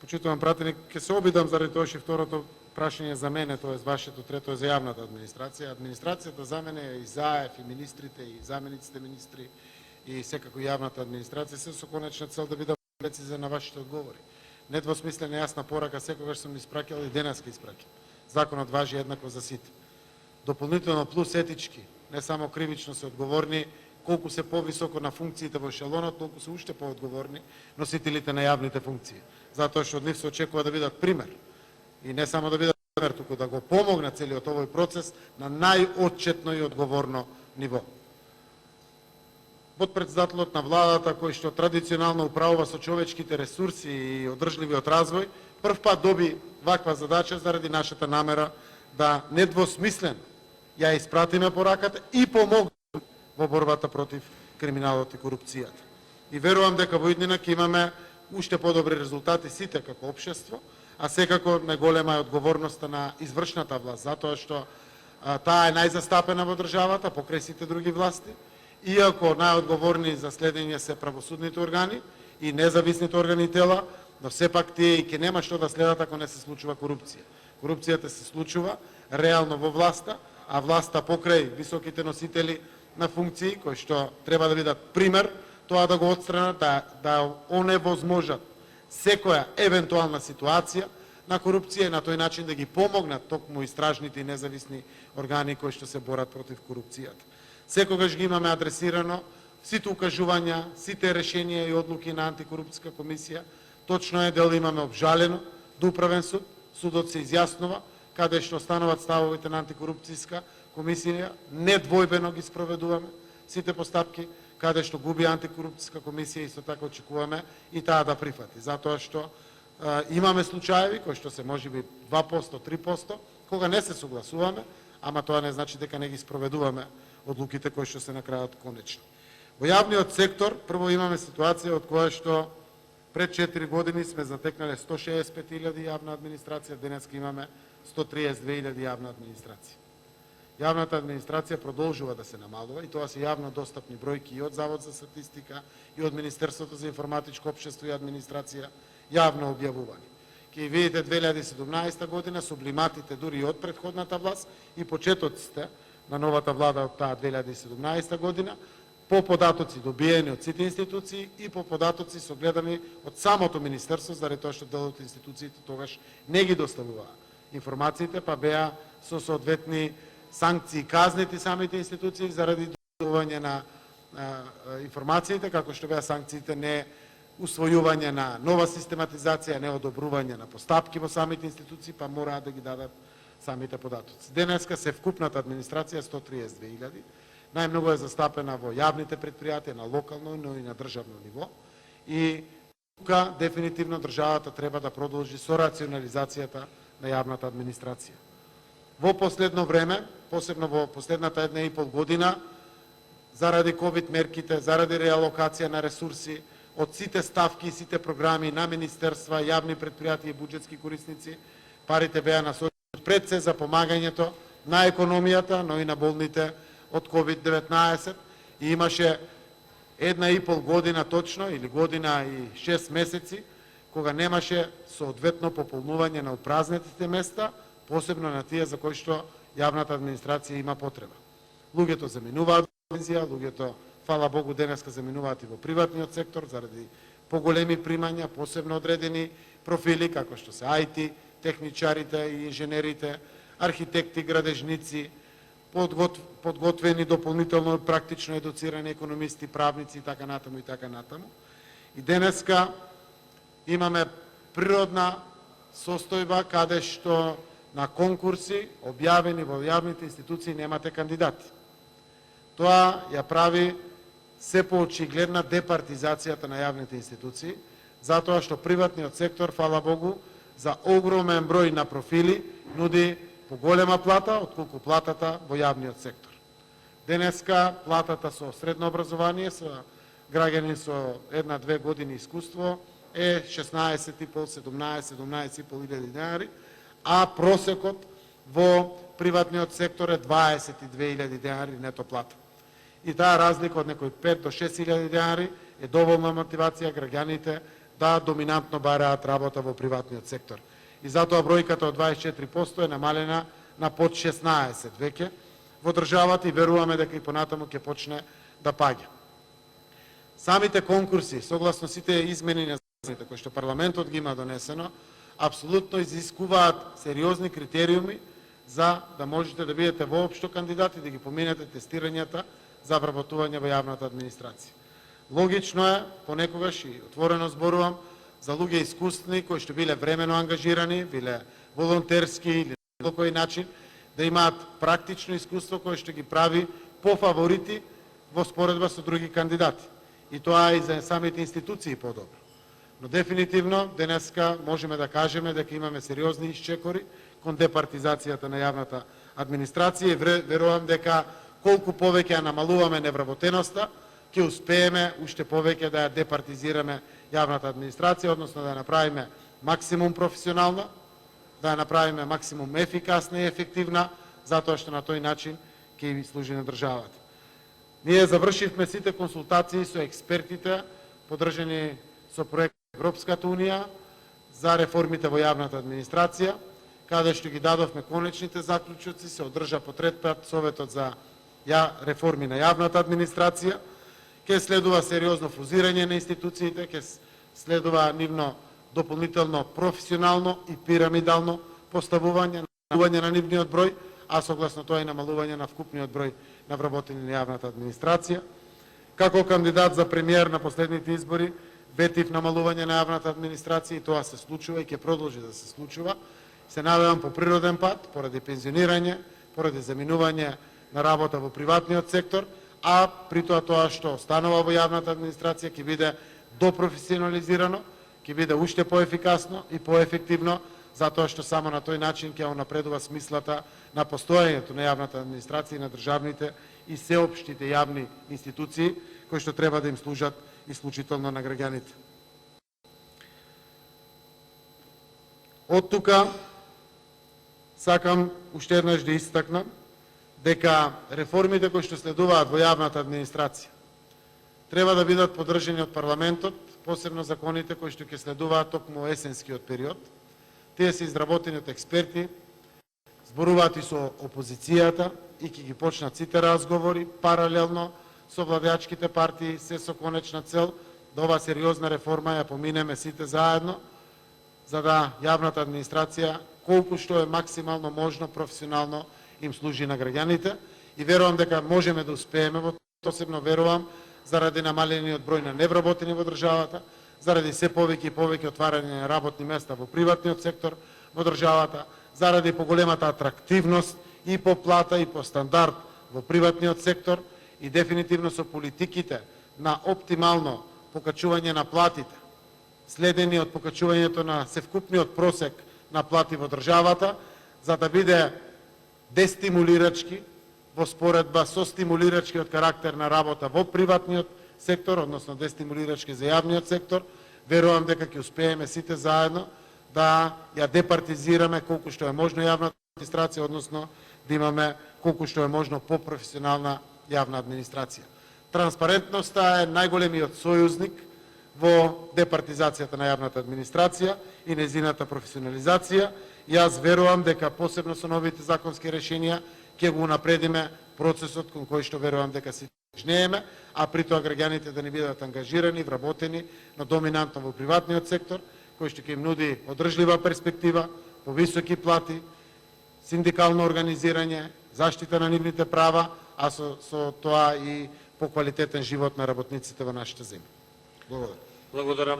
Почитувам пратеник, ќе се обидам заради тоа што второто прашање за мене, тоа е вашето, трето е за јавната администрација. Администрацијата за мене е и ЗАЕФ, и министрите, и замениците министри, и секако јавната администрација се со конечна цел да бидам прецизен на вашите одговори. Недвосмислена јасна порака секогаш сум испраќал и денеска испраќам. Законот важи еднакво за сите. Дополнително плюс етички, не само кривично се одговорни, колку се повисоко на функциите во ешелонот, толку се уште поодговорни носителите на јавните функции. Затоа што од нив се очекува да бидат пример. И не само да бидат пример, туку да го помогнат целиот овој процес на најотчетно и одговорно ниво. Потпредседателот на владата, кој што традиционално управува со човечките ресурси и одржливиот развој, прв пат доби ваква задача заради нашата намера да недвосмислено ја испратиме пораката и помогнеме во борбата против криминалот и корупцијата. И верувам дека во иднина ќе имаме уште подобри резултати сите како општество, а секако најголема е одговорноста на извршната власт, затоа што таа е најзастапена во државата покрај сите други власти, иако најодговорни за следење се правосудните органи и независните органи и тела, но сепак тие и ќе нема што да следат ако не се случува корупција. Корупцијата се случува реално во власта, а власта покрај високите носители на функции, кои што треба да бидат пример, тоа да го отстранат, да оневозможат секоја евентуална ситуација на корупција и на тој начин да ги помогнат токму истражните и независни органи кои што се борат против корупцијата. Секогаш ги имаме адресирано сите укажувања, сите решенија и одлуки на антикорупцијска комисија. Точно е дали имаме обжалено до управен суд, судот се изјаснува каде што остануваат ставовите на антикорупцијска комисија, недвојбено ги спроведуваме сите постапки, каде што губи антикорупцијска комисија, исто така очекуваме и таа да прифати. Затоа што имаме случаеви кои што се можеби 2%, 3%, кога не се согласуваме, ама тоа не значи дека не ги спроведуваме одлуките кои што се на крајот конечни. Во јавниот сектор прво имаме ситуација од која што пред 4 години сме затекнале 165.000 јавна администрација, денеска имаме 132.000 јавна администрација. Јавната администрација продолжува да се намалува и тоа се јавно достапни бројки и од Завод за статистика и од Министерството за информатичко општество и администрација јавно објавувани. Ќе видите 2017 година сублиматите дури и од претходната власт и почетоците на новата влада од таа 2017 година, по податоци добиени од сите институции и по податоци согледани од самото министерство, заради тоа што дел од институциите тогаш не ги доставуваа информациите, па беа со соодветни санкции казнети самите институции заради доставување на информациите, како што беа санкциите не усвојување на нова систематизација, не одобрување на постапки во самите институции, па мораа да ги дадат самите податоци. Денеска се вкупната администрација 132.000, најмногу е застапена во јавните предпријатија на локално, но и на државно ниво. И тука дефинитивно државата треба да продолжи со рационализацијата на јавната администрација. Во последно време, посебно во последната 1,5 година, заради ковид мерките, заради реалокација на ресурси од сите ставки и сите програми на министерства, јавни предпријатија и буџетски корисници, парите беа насочени пред се за помагањето на економијата, но и на болните од COVID-19 и имаше 1,5 година точно, или година и 6 месеци, кога немаше соодветно пополнување на опразнетите места, посебно на тие за кои што јавната администрација има потреба. Луѓето заминуваат во пензија, луѓето, фала Богу, денеска заминуваат и во приватниот сектор заради поголеми примања, посебно одредени профили, како што се IT, техничарите и инженерите, архитекти, градежници, подготвени дополнително практично едуцирани економисти, правници и така натаму и така натаму. И денеска имаме природна состојба каде што на конкурси објавени во јавните институции немате кандидати. Тоа ја прави се поочигледна департизацијата на јавните институции, затоа што приватниот сектор, фала Богу, за огромен број на профили нуди поголема плата отколку платата во јавниот сектор. Денеска платата со средно образование, со граѓани со 1-2 години искуство е 16,5, 17,5 илјади денари, а просекот во приватниот сектор е 22.000 денари нето плата. И таа разлика од некои 5 до 6.000 денари е доволна мотивација граѓаните да доминантно бараат работа во приватниот сектор. И затоа бројката од 24% е намалена на под 16 веќе во државата и веруваме дека и понатаму ќе почне да паѓа. Самите конкурси, согласно сите измени на законите кои што парламентот ги има донесено, апсолутно изискуваат сериозни критериуми за да можете да бидете воопшто кандидати да ги поминете тестирањата за вработување во јавната администрација. Логично е, понекогаш и отворено зборувам, за луѓе искусни кои што биле времено ангажирани, биле волонтерски или на кој начин, да имаат практично искуство кое што ги прави пофаворити во споредба со други кандидати. И тоа и за самите институции подобро. Но дефинитивно денеска можеме да кажеме дека имаме сериозни исчекори кон департизацијата на јавната администрација и верувам дека колку повеќе ја намалуваме невработеноста, ќе успееме уште повеќе да ја департизираме јавната администрација, односно да ја направиме максимум професионална, да ја направиме максимум ефикасна и ефективна, затоа што на тој начин ќе ви служи на државата. Ние завршивме сите консултации со експертите, подржани со проект Европската Унија за реформите во јавната администрација, каде што ги дадовме конечните заклучоци, се одржа по трет пат Советот за реформи на јавната администрација, ќе следува сериозно фузирање на институциите, ќе следува нивно дополнително професионално и пирамидално поставување, намалување на нивниот број, а согласно тоа и намалување на вкупниот број на вработени на јавната администрација. Како кандидат за премиер на последните избори, ветив намалување на јавната администрација и тоа се случува и ќе продолжи да се случува. Се надевам по природен пат, поради пензионирање, поради заминување на работа во приватниот сектор, а при тоа што останува во јавната администрација ќе биде допрофесионализирано, ќе биде уште поефикасно и поефективно, затоа што само на тој начин ќе напредува смислата на постоењето на јавната администрација и на државните и сеопштите јавни институции, кои што треба да им служат исклучително на граѓаните. Од тука сакам уште еднаш да истакнам дека реформите кои што следуваат во јавната администрација треба да бидат поддржани од парламентот, посебно законите кои што ќе следуваат токму есенскиот период. Тие се изработени од експерти, зборуваат и со опозицијата и ќе ги почнат сите разговори паралелно со владеачките партии, се со конечна цел да оваа сериозна реформа ја поминеме сите заедно, за да јавната администрација колку што е максимално можно професионално им служи на граѓаните и верувам дека можеме да успееме во тоа. Посебно верувам заради намалениот број на невработени во државата, заради се повеќе и повеќе отварање на работни места во приватниот сектор во државата, заради поголемата атрактивност и по плата и по стандард во приватниот сектор и дефинитивно со политиките на оптимално покачување на платите, следени од покачувањето на севкупниот просек на плати во државата, за да биде дестимулирачки во споредба со стимулирачкиот карактер на работа во приватниот сектор, односно дестимулирачки за јавниот сектор. Верувам дека ќе успееме сите заедно да ја департизираме колку што е можно јавната администрација, односно да имаме колку што е можно попрофесионална јавна администрација. Транспарентноста е најголемиот сојузник во департизацијата на јавната администрација и незината професионализација. Јас верувам дека посебно со новите законски решенија ќе го унапредиме процесот кон кој што верувам дека се жнееме, а при тоа граѓаните да не бидат ангажирани, вработени, но доминантно во приватниот сектор, кој што ќе им нуди одржлива перспектива, повисоки плати, синдикално организирање, заштита на нивните права, а со тоа и поквалитетен живот на работниците во нашата земја. Благодарам. Благодарам.